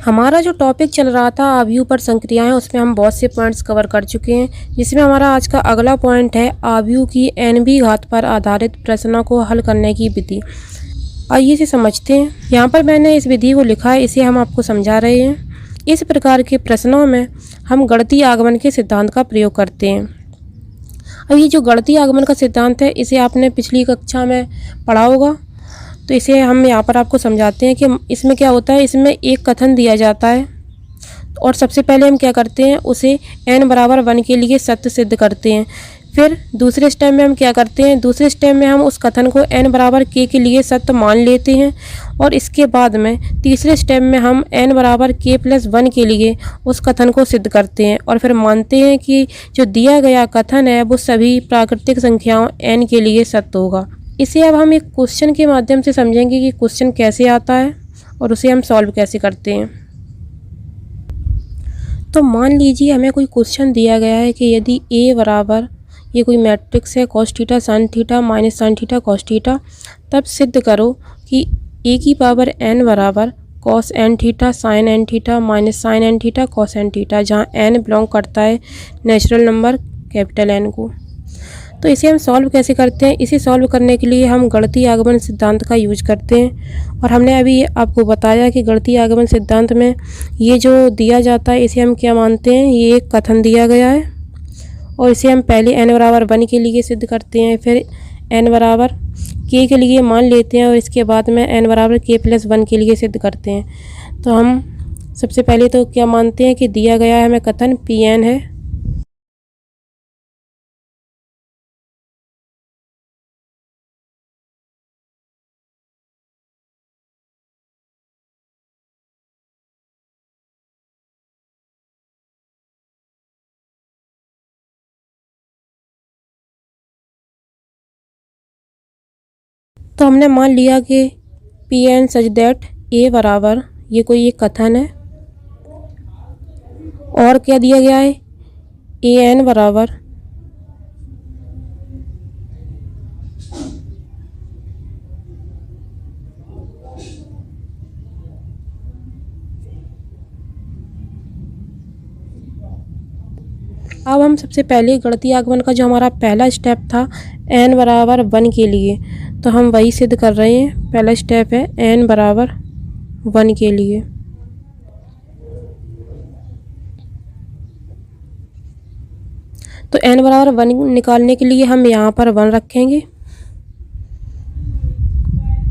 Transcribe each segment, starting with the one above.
हमारा जो टॉपिक चल रहा था आव्यूह पर संक्रियाएं, उसमें हम बहुत से पॉइंट्स कवर कर चुके हैं, जिसमें हमारा आज का अगला पॉइंट है आव्यूह की nवीं घात पर आधारित प्रश्नों को हल करने की विधि। आइए इसे समझते हैं। यहाँ पर मैंने इस विधि को लिखा है, इसे हम आपको समझा रहे हैं। इस प्रकार के प्रश्नों में हम गणितीय आगमन के सिद्धांत का प्रयोग करते हैं। अब ये जो गणितीय आगमन का सिद्धांत है, इसे आपने पिछली कक्षा में पढ़ा होगा, तो इसे हम यहाँ पर आपको समझाते हैं कि इसमें क्या होता है। इसमें एक कथन दिया जाता है और सबसे पहले हम क्या करते हैं, उसे n बराबर 1 के लिए सत्य सिद्ध करते हैं। फिर दूसरे स्टेप में हम क्या करते हैं, दूसरे स्टेप में हम उस कथन को n बराबर k के लिए सत्य मान लेते हैं और इसके बाद में तीसरे स्टेप में हम n बराबर k + 1 के लिए उस कथन को सिद्ध करते हैं और फिर मानते हैं कि जो दिया गया कथन है वो सभी प्राकृतिक संख्याओं n के लिए सत्य होगा। इसे अब हम एक क्वेश्चन के माध्यम से समझेंगे कि क्वेश्चन कैसे आता है और उसे हम सॉल्व कैसे करते हैं। तो मान लीजिए हमें कोई क्वेश्चन दिया गया है कि यदि a बराबर, ये कोई मैट्रिक्स है, cos theta sin theta minus sin theta cos theta, तब सिद्ध करो कि a की पावर n बराबर cos n theta sin n theta minus sin n theta cos n theta, जहाँ n बिलोंग करता है नेचुरल नंबर कैपिटल N को। तो इसे हम सॉल्व कैसे करते हैं, इसे सॉल्व करने के लिए हम गणितीय आगमन सिद्धांत का यूज करते हैं। और हमने अभी आपको बताया कि गणितीय आगमन सिद्धांत में ये जो दिया जाता है इसे हम क्या मानते हैं, ये एक कथन दिया गया है और इसे हम पहले n बराबर 1 के लिए सिद्ध करते हैं, फिर n बराबर k के लिए मान लेते हैं और इसके बाद में n बराबर k + 1 के लिए सिद्ध करते हैं। तो हम सबसे पहले तो क्या मानते हैं कि दिया गया है हमें कथन Pn है, तो हमने मान लिया कि Pn सच दैट a बराबर, ये कोई एक कथन है और क्या दिया गया है an बराबर अब हम सबसे पहले गणितीय आगमन का जो हमारा पहला स्टेप था n बराबर 1 के लिए, तो हम वही सिद्ध कर रहे हैं। पहला स्टेप है n बराबर 1 के लिए। तो n बराबर 1 निकालने के लिए हम यहाँ पर 1 रखेंगे,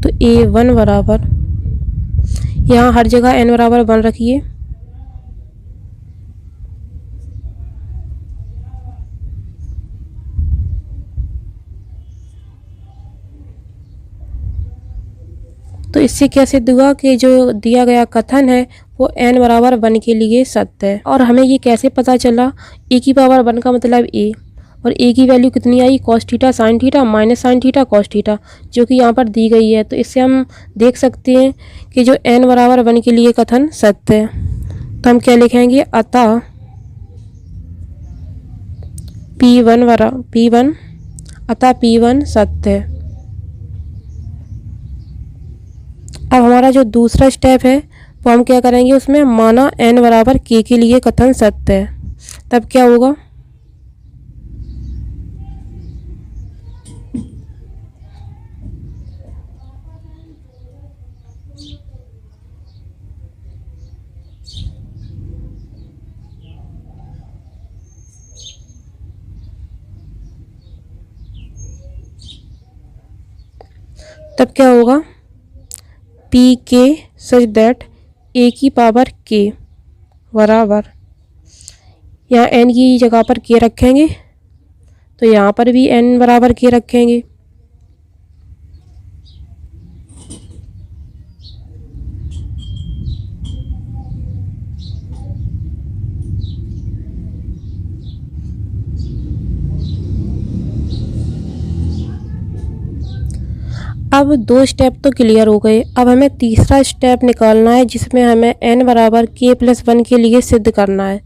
तो a1 बराबर, यहाँ हर जगह n बराबर 1 रखिए। तो इससे क्या सिद्ध हुआ कि जो दिया गया कथन है वो n बराबर 1 के लिए सत्य है। और हमें ये कैसे पता चला, a की पावर 1 का मतलब a, और a की वैल्यू कितनी आई, cos theta sin theta minus sin theta cos theta, जो कि यहाँ पर दी गई है। तो इससे हम देख सकते हैं कि जो n बराबर 1 के लिए कथन सत्य है। तो हम क्या लिखेंगे, अतः P1 सत्य है। अब हमारा जो दूसरा स्टेप है वो हम क्या करेंगे, उसमें माना n बराबर k के लिए कथन सत्य है, तब क्या होगा, तब क्या होगा, pk सच दैट a की पावर k बराबर, यहाँ n की जगह पर k रखेंगे तो यहाँ पर भी n बराबर k रखेंगे। अब 2 स्टेप तो क्लियर हो गए। अब हमें तीसरा स्टेप निकालना है जिसमें हमें n बराबर k + 1 के लिए सिद्ध करना है।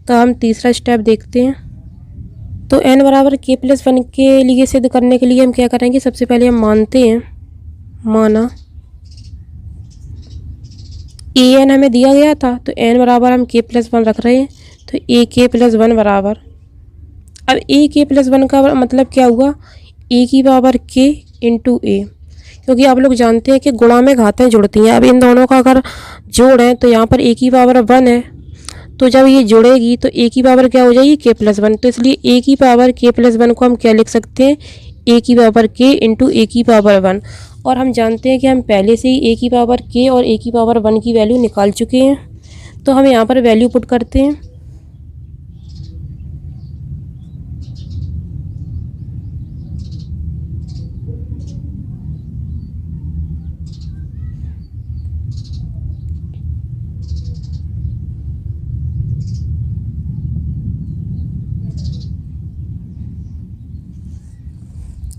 तो हम तीसरा स्टेप देखते हैं। तो n बराबर k + 1 के लिए सिद्ध करने के लिए हम क्या करेंगे, सबसे पहले हम मानते हैं, माना ए एन हमें दिया गया था, तो एन बराबर हम के प्लस वन रख रहे हैं, तो ए के प्लस वन बराबर, अब ए के प्लस वन का मतलब क्या हुआ, ए की पावर के इंटू ए, क्योंकि आप लोग जानते हैं कि गुणा में घातें जुड़ती हैं। अब इन दोनों का अगर जोड़ है तो यहाँ पर ए की पावर वन है, तो जब ये जुड़ेगी तो ए की पावर क्या हो जाएगी, के प्लस वन, तो इसलिए ए की पावर के प्लस वन को हम क्या लिख सकते हैं, ए की पावर के इंटू ए की पावर वन। और हम जानते हैं कि हम पहले से ही ए की पावर के और ए की पावर वन की वैल्यू निकाल चुके हैं, तो हम यहाँ पर वैल्यू पुट करते हैं।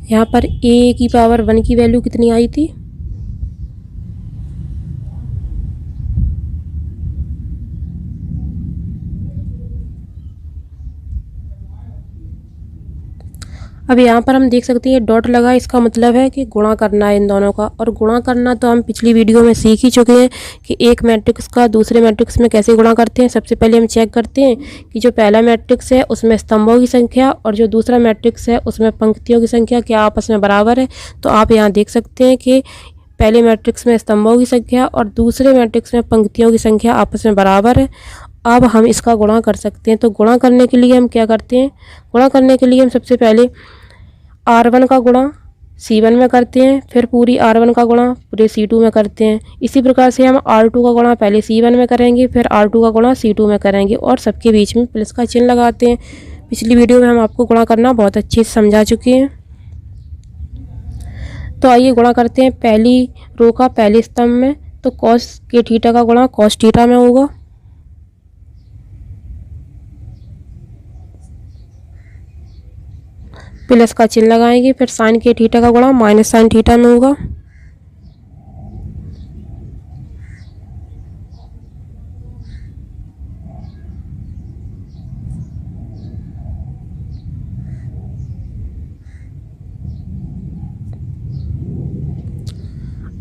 यहाँ पर ए की पावर वन की वैल्यू कितनी आई थी, अब यहाँ पर हम देख सकते हैं डॉट लगा, इसका मतलब है कि गुणा करना है इन दोनों का। और गुणा करना तो हम पिछली वीडियो में सीख ही चुके हैं कि एक मैट्रिक्स का दूसरे मैट्रिक्स में कैसे गुणा करते हैं। सबसे पहले हम चेक करते हैं कि जो पहला मैट्रिक्स है उसमें स्तंभों की संख्या और जो दूसरा मैट्रिक्स है उसमें पंक्तियों की संख्या क्या आपस में बराबर है। तो आप यहाँ देख सकते हैं कि पहले मैट्रिक्स में स्तंभों की संख्या और दूसरे मैट्रिक्स में पंक्तियों की संख्या आपस में बराबर है। अब हम इसका गुणा कर सकते हैं। तो गुणा करने के लिए हम क्या करते हैं, गुणा करने के लिए हम सबसे पहले R1 का गुणा C1 में करते हैं, फिर पूरी R1 का गुणा पूरे C2 में करते हैं। इसी प्रकार से हम R2 का गुणा पहले C1 में करेंगे, फिर R2 का गुणा C2 में करेंगे और सबके बीच में प्लस का चिन्ह लगाते हैं। पिछली वीडियो में हम आपको गुणा करना बहुत अच्छे से समझा चुके हैं। तो आइए गुणा करते हैं पहली रो का पहले स्तंभ में, तो कॉस के थीटा का गुणा कॉस थीटा में होगा, प्लस का चिन्ह लगाएंगे, फिर साइन के थीटा का गुणा माइनस साइन थीटा में होगा,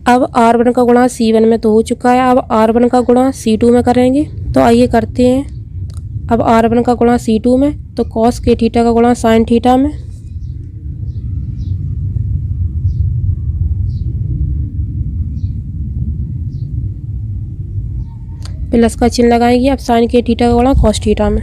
अब R1 का गुणा C1 में तो हो चुका है, अब R1 का गुणा C2 में करेंगे। तो आइए करते हैं, अब R1 का गुणा C2 में, तो कॉस के थीटा का गुणा साइन थीटा में, प्लस का चिन्ह लगाएंगे, अब साइन के थीटा का गुणा कॉस थीटा में।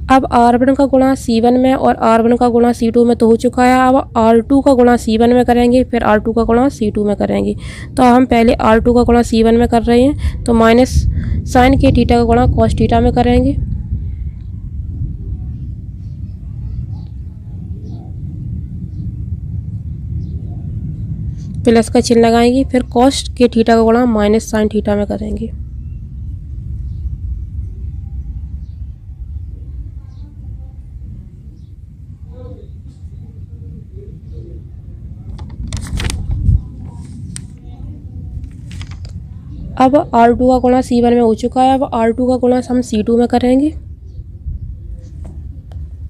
अब R1 का गुणा C1 में और R1 का गुणा C2 में तो हो चुका है, अब R2 का गुणा C1 में करेंगे, फिर R2 का गुणा C2 में करेंगे। तो हम पहले R2 का गुणा C1 में कर रहे हैं, तो माइनस साइन के थीटा का गुणा कॉस थीटा में करेंगे, प्लस का चिन्ह लगाएंगे, फिर कॉस के थीटा का गुणा माइनस साइन थीटा में करेंगे। अब R2 का गुणा C1 में हो चुका है, अब R2 का गुणा हम C2 में करेंगे।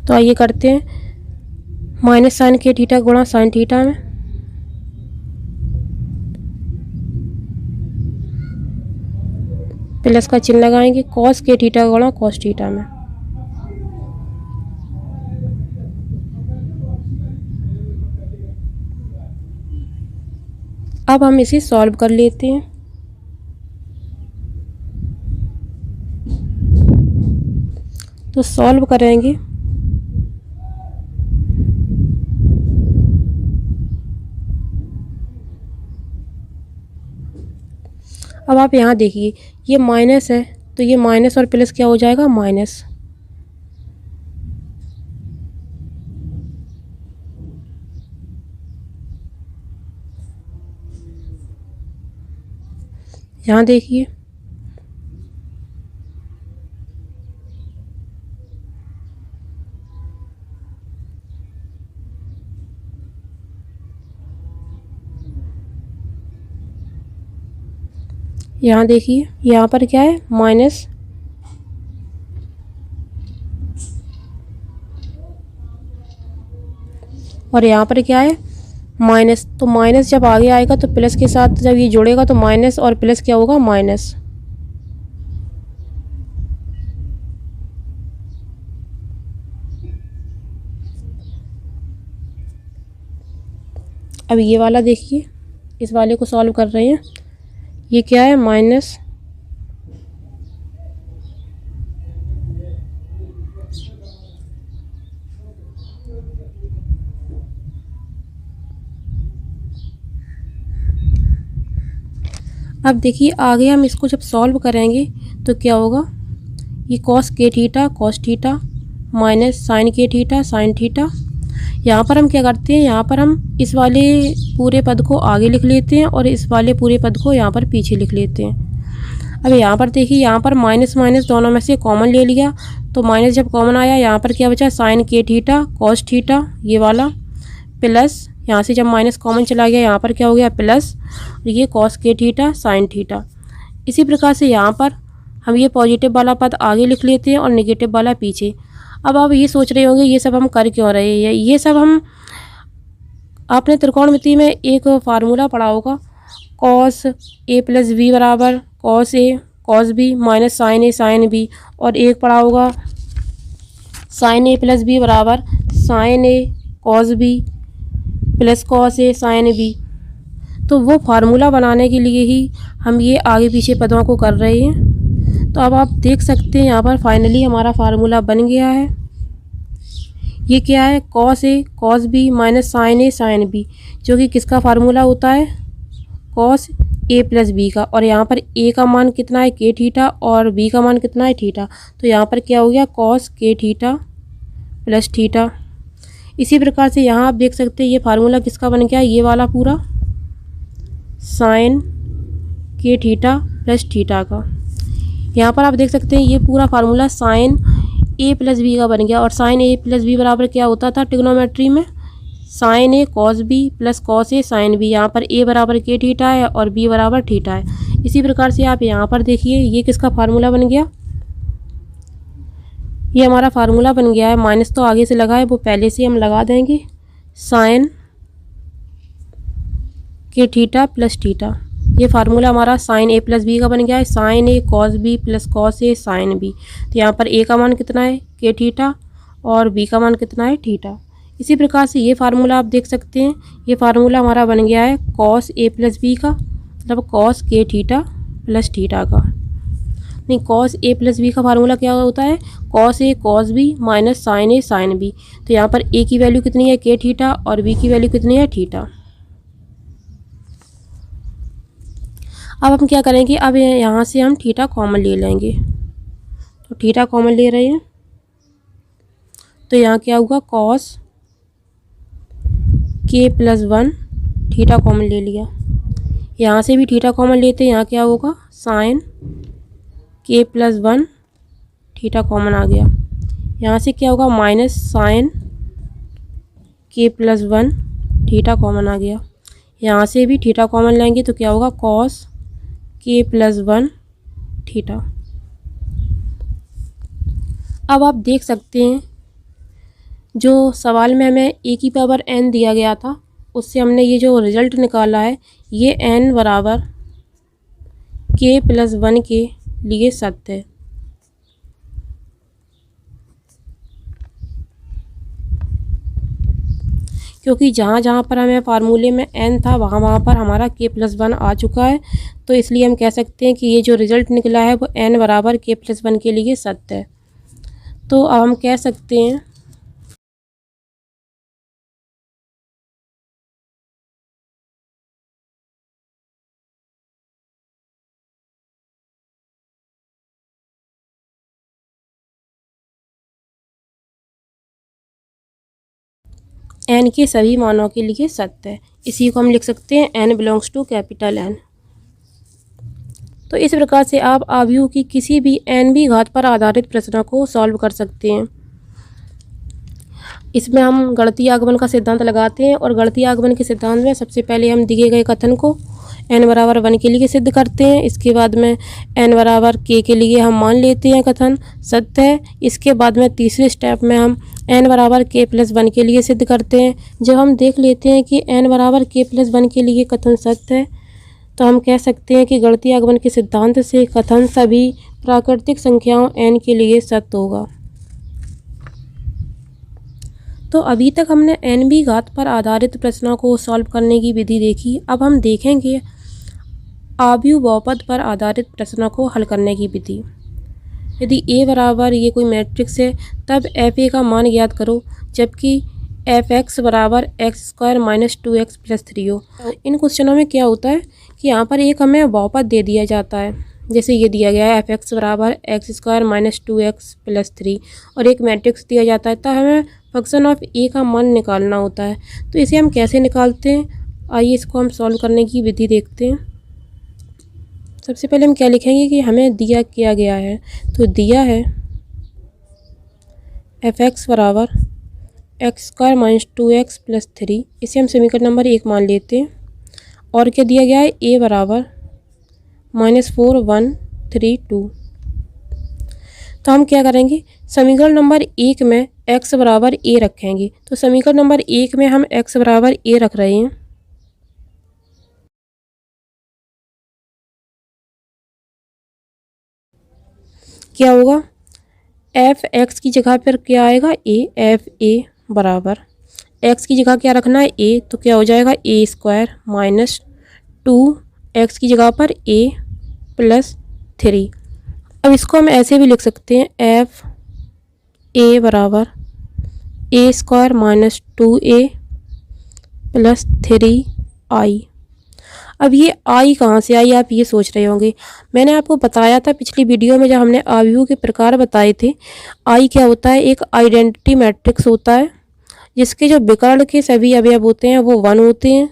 तो आइए करते हैं, माइनस साइन के थीटा गुणा साइन थीटा में, प्लस का चिन्ह लगाएंगे, कॉस के थीटा गुणा कॉस थीटा में। अब हम इसे सॉल्व कर लेते हैं। तो सॉल्व करेंगे, अब आप यहाँ देखिए ये माइनस है, तो ये माइनस और प्लस क्या हो जाएगा, माइनस। यहाँ देखिए यहाँ देखिए यहाँ पर क्या है, और यहाँ पर क्या है माइनस, तो माइनस जब आगे आएगा तो प्लस के साथ जब ये जुड़ेगा तो माइनस और प्लस क्या होगा माइनस। अब ये वाला देखिए, इस वाले को सॉल्व कर रहे हैं, ये क्या है माइनस अब देखिए आगे हम इसको जब सॉल्व करेंगे तो क्या होगा, ये कॉस के theta cos theta minus sine के थीटा साइन थीटा। यहाँ पर हम क्या करते हैं, यहाँ पर हम इस वाले पूरे पद को आगे लिख लेते हैं और इस वाले पूरे पद को यहाँ पर पीछे लिख लेते हैं। अब यहाँ पर देखिए, यहाँ पर माइनस माइनस दोनों में से कॉमन ले लिया, तो माइनस जब कॉमन आया यहाँ पर क्या बचा साइन के थीटा कॉस थीटा ये वाला, प्लस यहाँ से जब माइनस कॉमन चला गया यहाँ पर क्या हो गया प्लस, और ये कॉस के थीटा साइन थीटा। इसी प्रकार से यहाँ पर हम ये पॉजिटिव वाला पद आगे लिख लेते हैं और नेगेटिव वाला पीछे। अब आप ये सोच रहे होंगे ये सब हम कर क्यों रहे हैं, ये सब हम आपने त्रिकोणमिति में एक फार्मूला पढ़ा होगा, कॉस ए प्लस बी बराबर cos A cos B minus sign A sine B, और एक पढ़ा होगा साइन ए प्लस बी बराबर sign A cos B plus cos A sine B. तो वो फार्मूला बनाने के लिए ही हम ये आगे पीछे पदों को कर रहे हैं। तो अब आप देख सकते हैं यहाँ पर फाइनली हमारा फार्मूला बन गया है। ये क्या है cos A cos B minus sign A sine B, जो कि किसका फार्मूला होता है कॉस ए प्लस बी का। और यहाँ पर ए का मान कितना है के थीटा और बी का मान कितना है थीटा, तो यहाँ पर क्या हो गया कॉस के थीटा प्लस थीटा। इसी प्रकार से यहाँ आप देख सकते हैं ये फार्मूला किसका बन गया, ये वाला पूरा साइन के थीटा प्लस थीटा का। यहाँ पर आप देख सकते हैं ये पूरा फार्मूला साइन ए प्लस बी का बन गया। और साइन ए प्लस बी बराबर क्या होता था ट्रिग्नोमेट्री में, sign A cos B plus cos A sine B. यहाँ पर ए बराबर के थीटा है और बी बराबर थीटा है। इसी प्रकार से आप यहाँ पर देखिए ये किसका फार्मूला बन गया, ये हमारा फार्मूला बन गया है। माइनस तो आगे से लगा है वो पहले से हम लगा देंगे, साइन के थीटा प्लस थीटा। ये फार्मूला हमारा साइन ए प्लस बी का बन गया है, sign A cos B plus cos A sine B. तो यहाँ पर ए का मान कितना है के थीटा और बी का मान कितना है थीटा। इसी प्रकार से ये फार्मूला आप देख सकते हैं, ये फार्मूला हमारा बन गया है कॉस ए प्लस बी का, मतलब कॉस के थीटा प्लस थीटा का। नहीं, कॉस ए प्लस बी का फार्मूला क्या होता है cos A cos B minus sign A sine B. तो यहाँ पर ए की वैल्यू कितनी है के थीटा और बी की वैल्यू कितनी है थीटा। अब हम क्या करेंगे, अब यहाँ से हम थीटा कॉमन ले लेंगे, तो थीटा कॉमन ले रहे हैं तो यहाँ क्या होगा कॉस के प्लस वन, थीटा कॉमन ले लिया। यहाँ से भी थीटा कॉमन लेते हैं, यहाँ क्या होगा साइन के प्लस वन, थीटा कॉमन आ गया। यहाँ से क्या होगा माइनस साइन के प्लस वन, थीटा कॉमन आ गया। यहाँ से भी थीटा कॉमन लेंगे तो क्या होगा कॉस के प्लस वन थीटा। अब आप देख सकते हैं जो सवाल में हमें ए की पावर n दिया गया था उससे हमने ये जो रिज़ल्ट निकाला है ये n बराबर के प्लस वन के लिए सत्य है। क्योंकि जहाँ जहाँ पर हमें फार्मूले में n था वहाँ पर हमारा k प्लस वन आ चुका है, तो इसलिए हम कह सकते हैं कि ये जो रिज़ल्ट निकला है वो n बराबर k प्लस वन के लिए सत्य है। तो अब हम कह सकते हैं n के सभी मानों के लिए सत्य है। इसी को हम लिख सकते हैं n belongs to capital N। तो इस प्रकार से आप आव्यूह की किसी भी n वीं घात पर आधारित प्रश्नों को सॉल्व कर सकते हैं। इसमें हम गणितीय आगमन का सिद्धांत लगाते हैं और गणितीय आगमन के सिद्धांत में सबसे पहले हम दिए गए कथन को n बराबर 1 के लिए सिद्ध करते हैं। इसके बाद में n बराबर k के लिए हम मान लेते हैं कथन सत्य है। इसके बाद में तीसरे स्टेप में हम n बराबर k+1 के लिए सिद्ध करते हैं। जब हम देख लेते हैं कि n बराबर k+1 के लिए कथन सत्य है तो हम कह सकते हैं कि गणितीय आगमन के सिद्धांत से कथन सभी प्राकृतिक संख्याओं n के लिए सत्य होगा। तो अभी तक हमने n घात पर आधारित प्रश्नों को सॉल्व करने की विधि देखी। अब हम देखेंगे आव्यूह बहुपद पर आधारित प्रश्नों को हल करने की विधि। यदि a बराबर ये कोई मैट्रिक्स है तब एफ ए का मान ज्ञात करो, जबकि एफ एक्स बराबर x² - 2x + 3 हो। इन क्वेश्चनों में क्या होता है कि यहाँ पर एक हमें बहुपद दे दिया जाता है, जैसे ये दिया गया है एफ एक्स बराबर x² - 2x + 3 और एक मैट्रिक्स दिया जाता है, तो हमें फंक्शन ऑफ ए का मान निकालना होता है। तो इसे हम कैसे निकालते हैं, आइए इसको हम सॉल्व करने की विधि देखते हैं। सबसे पहले हम क्या लिखेंगे कि हमें दिया क्या गया है, तो दिया है एफ एक्स बराबर x² - 2x + 3, इसे हम समीकरण नंबर 1 मान लेते हैं। और क्या दिया गया है, a बराबर -4 1 3 2। तो हम क्या करेंगे, समीकरण नंबर 1 में x बराबर a रखेंगे। तो समीकरण नंबर 1 में हम x बराबर a रख रहे हैं। क्या होगा, एफ एक्स की जगह पर क्या आएगा, a, एफ ए बराबर x की जगह क्या रखना है, a, तो क्या हो जाएगा a² - 2x की जगह पर a + 3। अब इसको हम ऐसे भी लिख सकते हैं, एफ ए बराबर a² - 2a + 3i। अब ये आई कहाँ से आई, आप ये सोच रहे होंगे। मैंने आपको बताया था पिछली वीडियो में जब हमने आव्यूह के प्रकार बताए थे। आई क्या होता है, एक आइडेंटिटी मैट्रिक्स होता है जिसके जो विकर्ण के सभी अवयव होते हैं वो 1 होते हैं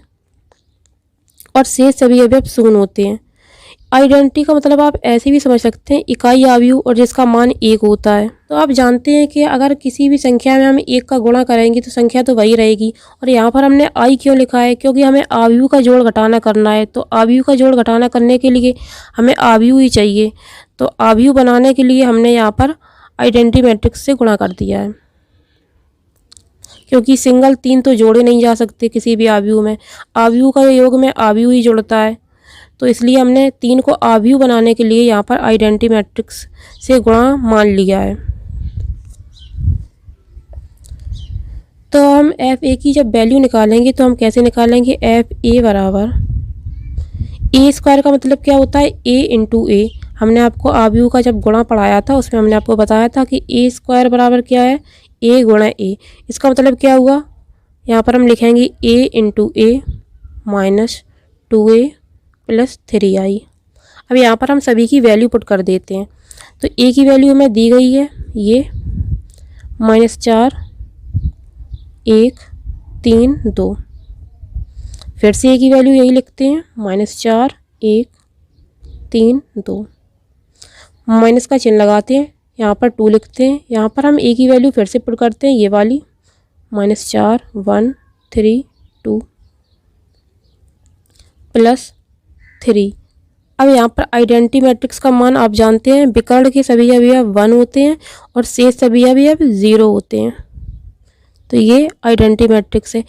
और शेष सभी अवयव 0 होते हैं। आइडेंटिटी का मतलब आप ऐसे भी समझ सकते हैं, इकाई आव्यूह और जिसका मान 1 होता है। तो आप जानते हैं कि अगर किसी भी संख्या में हम 1 का गुणा करेंगे तो संख्या तो वही रहेगी। और यहाँ पर हमने आई क्यों लिखा है, क्योंकि हमें आव्यूह का जोड़ घटाना करना है। तो आव्यूह का जोड़ घटाना करने के लिए हमें आव्यूह ही चाहिए। तो आव्यूह बनाने के लिए हमने यहाँ पर आइडेंटिटी मैट्रिक्स से गुणा कर दिया है, क्योंकि सिंगल 3 तो जोड़े नहीं जा सकते किसी भी आव्यूह में। आव्यूह का योग में आव्यूह ही जुड़ता है, तो इसलिए हमने 3 को आव्यूह बनाने के लिए यहाँ पर आइडेंटिटी मैट्रिक्स से गुणा मान लिया है। तो हम एफ ए की जब वैल्यू निकालेंगे तो हम कैसे निकालेंगे, एफ ए बराबर a² का मतलब क्या होता है, a × a। हमने आपको आव्यूह का जब गुणा पढ़ाया था उसमें हमने आपको बताया था कि a² बराबर क्या है, a × a। इसका मतलब क्या हुआ, यहाँ पर हम लिखेंगे a × a - 2a + 3i। अब यहाँ पर हम सभी की वैल्यू पुट कर देते हैं। तो a की वैल्यू हमें दी गई है ये -4 1 3 2। फिर से a की वैल्यू यही लिखते हैं, -4 1 3 2। माइनस का चिन्ह लगाते हैं, यहाँ पर 2 लिखते हैं। यहाँ पर हम a की वैल्यू फिर से पुट करते हैं, ये वाली -4 1 3 2 + 3। अब यहाँ पर आइडेंटिटी मैट्रिक्स का मान आप जानते हैं, विकर्ण के सभी अवयव 1 होते हैं और शेष सभी अवयव 0 होते हैं। तो ये आइडेंटिटी मैट्रिक्स है।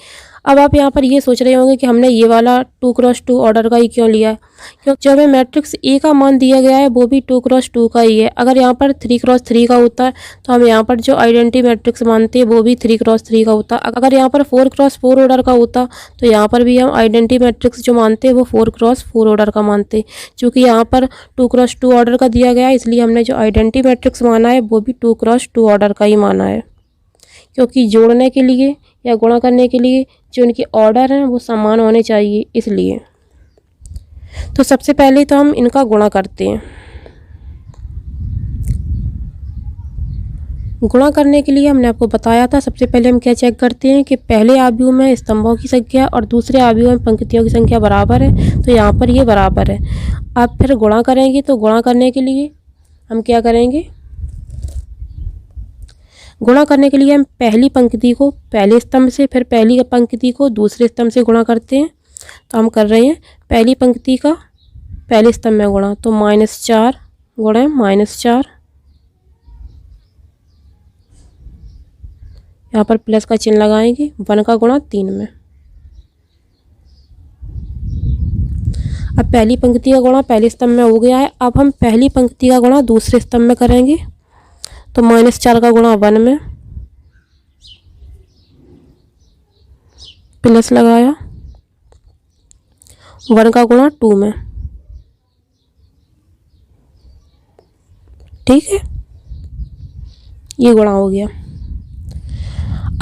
अब आप यहाँ पर ये सोच रहे होंगे कि हमने ये वाला 2x2 ऑर्डर का ही क्यों लिया है, क्योंकि जो हमें मैट्रिक्स ए का मान दिया गया है वो भी 2x2 का ही है। अगर यहाँ पर 3x3 का होता है तो हम यहाँ पर जो आइडेंटिटी मैट्रिक्स मानते हैं वो भी 3x3 का होता। अगर यहाँ पर 4x4 ऑर्डर का होता तो यहाँ पर भी हम आइडेंटिटी मैट्रिक्स जो मानते हैं वो 4x4 ऑर्डर का मानते। चूँकि यहाँ पर 2x2 ऑर्डर का दिया गया है इसलिए हमने जो आइडेंटिटी मैट्रिक्स माना है वो भी 2x2 ऑर्डर का ही माना है, क्योंकि जोड़ने के लिए या गुणा करने के लिए जो इनके ऑर्डर हैं वो समान होने चाहिए इसलिए। तो सबसे पहले तो हम इनका गुणा करते हैं। गुणा करने के लिए हमने आपको बताया था, सबसे पहले हम क्या चेक करते हैं कि पहले आव्यूह में स्तंभों की संख्या और दूसरे आव्यूह में पंक्तियों की संख्या बराबर है, तो यहाँ पर ये बराबर है। अब फिर गुणा करेंगे, तो गुणा करने के लिए हम क्या करेंगे, गुणा करने के लिए हम पहली पंक्ति को पहले स्तंभ से, फिर पहली पंक्ति को दूसरे स्तंभ से गुणा करते हैं। तो हम कर रहे हैं पहली पंक्ति का पहले स्तंभ में गुणा, तो -4 गुणे -4 यहाँ पर प्लस का चिन्ह लगाएंगे, 1 का गुणा 3 में। अब पहली पंक्ति का गुणा पहले स्तंभ में हो गया है। अब हम पहली पंक्ति का गुणा दूसरे स्तंभ में करेंगे। तो -4 का गुणा 1 में, प्लस लगाया, 1 का गुणा 2 में। ठीक है, ये गुणा हो गया।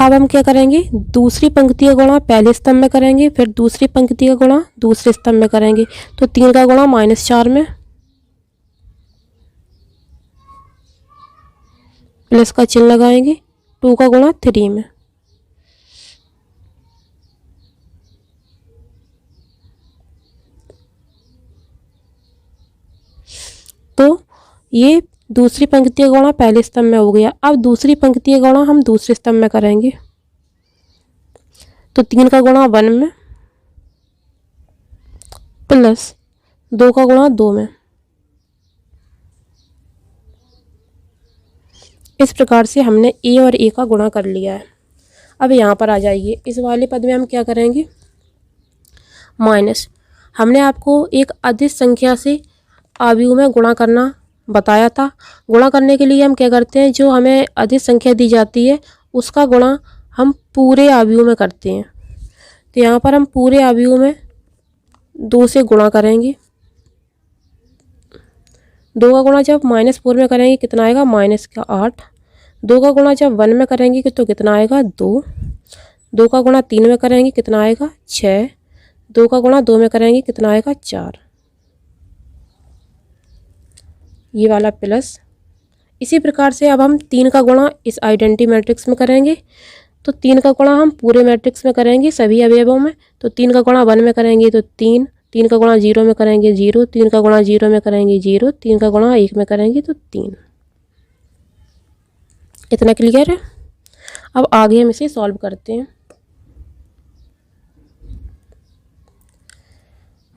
अब हम क्या करेंगे, दूसरी पंक्ति का गुणा पहले स्तंभ में करेंगे, फिर दूसरी पंक्ति का गुणा दूसरे स्तंभ में करेंगे। तो 3 का गुणा -4 में, प्लस का चिन्ह लगाएंगे, 2 का गुणा 3 में। तो ये दूसरी पंक्ति का गुणा पहले स्तंभ में हो गया। अब दूसरी पंक्ति का गुणा हम दूसरे स्तंभ में करेंगे। तो 3 का गुणा 1 में, प्लस 2 का गुणा 2 में। इस प्रकार से हमने ए और ए का गुणा कर लिया है। अब यहाँ पर आ जाइए, इस वाले पद में हम क्या करेंगे, माइनस। हमने आपको एक अदिश संख्या से अवयव में गुणा करना बताया था। गुणा करने के लिए हम क्या करते हैं, जो हमें अदिश संख्या दी जाती है उसका गुणा हम पूरे अवयव में करते हैं। तो यहाँ पर हम पूरे अवयव में 2 से गुणा करेंगे। 2 का गुणा जब -4 में करेंगे कितना आएगा, -8। 2 का गुणा जब 1 में करेंगे तो कितना आएगा, 2। 2 का गुणा 3 में करेंगे कितना आएगा, 6। 2 का गुणा 2 में करेंगे कितना आएगा, 4। ये वाला प्लस। इसी प्रकार से अब हम 3 का गुणा इस आइडेंटिटी मैट्रिक्स में करेंगे। तो 3 का गुणा हम पूरे मैट्रिक्स में करेंगे, सभी अवयवों में। तो 3 का गुणा 1 में करेंगे तो 3, 3 का गुणा 0 में करेंगे 0, 3 का गुणा 0 में करेंगे 0, 3 का गुणा 1 में करेंगे तो 3। इतना क्लियर है। अब आगे हम इसे सॉल्व करते हैं।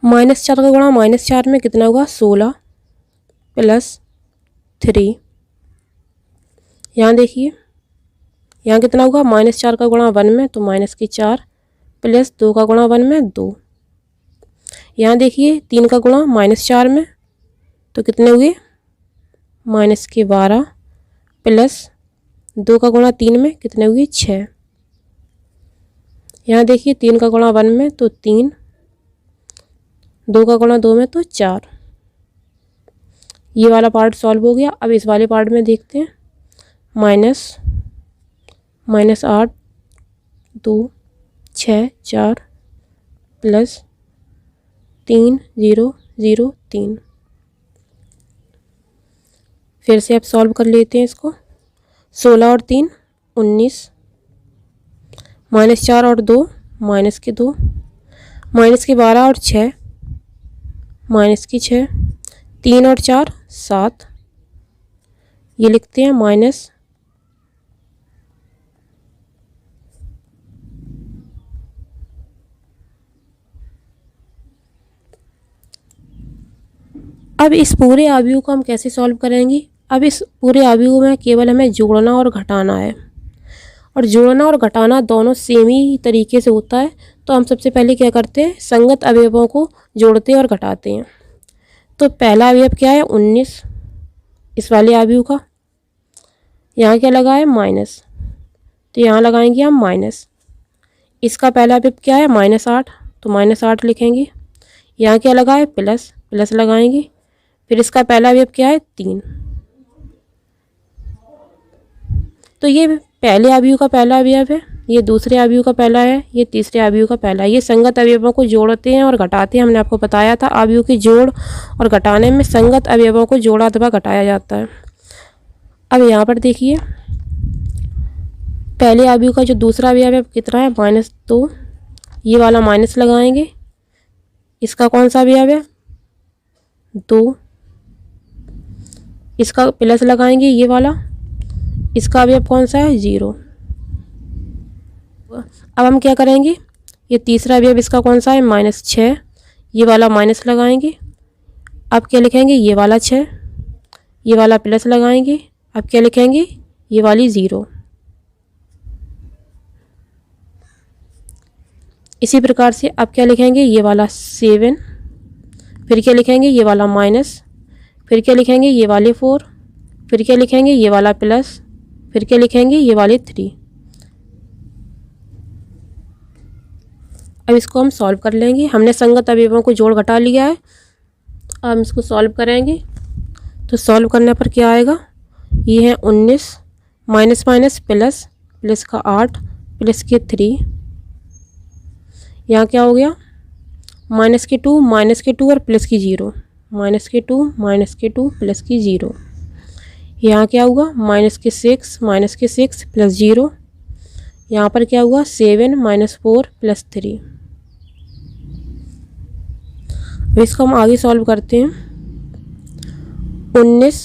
-4 का गुणा -4 में कितना होगा, 16 प्लस 3। यहाँ देखिए, यहाँ कितना होगा, -4 का गुणा 1 में तो -4, प्लस 2 का गुणा 1 में 2। यहाँ देखिए 3 का गुणा -4 में तो कितने हुए, -12, प्लस 2 का गुणा 3 में कितने हुए, 6। यहाँ देखिए 3 का गुणा 1 में तो 3, 2 का गुणा 2 में तो 4। ये वाला पार्ट सॉल्व हो गया। अब इस वाले पार्ट में देखते हैं, -8 2 6 4 प्लस 3 0 0 3। फिर से अब सॉल्व कर लेते हैं इसको। 16 और 3 19, -4 और 2 -2, -12 और 6 -6, 3 और 4 7। ये लिखते हैं माइनस। अब इस पूरे अवयव को हम कैसे सॉल्व करेंगे। अब इस पूरे अवयव में केवल हमें जोड़ना और घटाना है, और जोड़ना और घटाना दोनों सेम ही तरीके से होता है। तो हम सबसे पहले क्या करते हैं, संगत अवयवों को जोड़ते और घटाते हैं। तो पहला अवयव क्या है, 19, इस वाले अवयव का। यहाँ क्या लगा है, माइनस, तो यहाँ लगाएंगे हम माइनस। इसका पहला अवयव क्या है, -8, तो -8 लिखेंगे। यहाँ क्या लगा है, प्लस, प्लस लगाएंगे। फिर इसका पहला अवयव क्या है, 3। तो ये पहले अवयव का पहला अवयव है, ये दूसरे अवयव का पहला है, ये तीसरे अवयव का पहला है। ये संगत अवयवों को जोड़ते हैं और घटाते हैं। हमने आपको बताया था अवयव के जोड़ और घटाने में संगत अवयवों को जोड़ा अथवा घटाया जाता है। अब यहाँ पर देखिए, पहले अवयव का जो दूसरा अवयव है कितना है, -2। ये वाला माइनस लगाएंगे। इसका कौन सा अवयव है, 2। इसका प्लस लगाएंगे, ये वाला। इसका अवयव कौन सा है, 0। अब हम क्या करेंगे, ये तीसरा अवयव इसका कौन सा है, -6। ये वाला माइनस लगाएंगे। अब क्या लिखेंगे, ये वाला 6। ये वाला प्लस लगाएंगे। अब क्या लिखेंगे, ये वाली 0। इसी प्रकार से अब क्या लिखेंगे, ये वाला 7, फिर क्या लिखेंगे, ये वाला माइनस, फिर क्या लिखेंगे, ये वाले 4, फिर क्या लिखेंगे, ये वाला प्लस, फिर क्या लिखेंगे, ये वाले 3। अब इसको हम सॉल्व कर लेंगे। हमने संगत अवयवों को जोड़ घटा लिया है। अब हम इसको सॉल्व करेंगे तो सॉल्व करने पर क्या आएगा, ये है 19 माइनस माइनस प्लस, प्लस का 8 प्लस के 3, यहाँ क्या हो गया, माइनस के 2 और प्लस की 0, माइनस के 2 प्लस की 0, यहाँ क्या हुआ, माइनस के 6 प्लस 0, यहाँ पर क्या हुआ 7 माइनस 4 प्लस 3। अब इसको हम आगे सॉल्व करते हैं। 19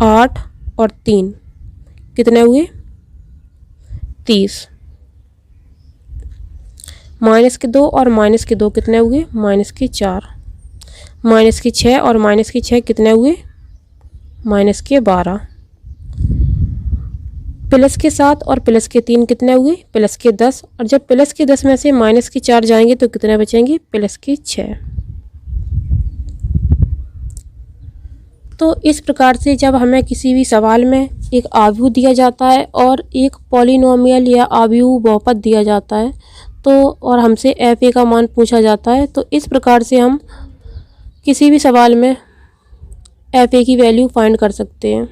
8 और 3 कितने हुए, 30, माइनस के 2 और माइनस के 2 कितने हुए, माइनस के 4, माइनस के 6 और माइनस के 6 कितने हुए, माइनस के 12, प्लस के 7 और प्लस के 3 कितने हुए, प्लस के 10, और जब प्लस के 10 में से माइनस के 4 जाएंगे तो कितने बचेंगे, प्लस के 6। तो इस प्रकार से जब हमें किसी भी सवाल में एक आव्यूह दिया जाता है और एक पॉलिनोमियल या आव्यूह बहुपद दिया जाता है तो और हमसे fa का मान पूछा जाता है, तो इस प्रकार से हम किसी भी सवाल में fa की वैल्यू फाइंड कर सकते हैं।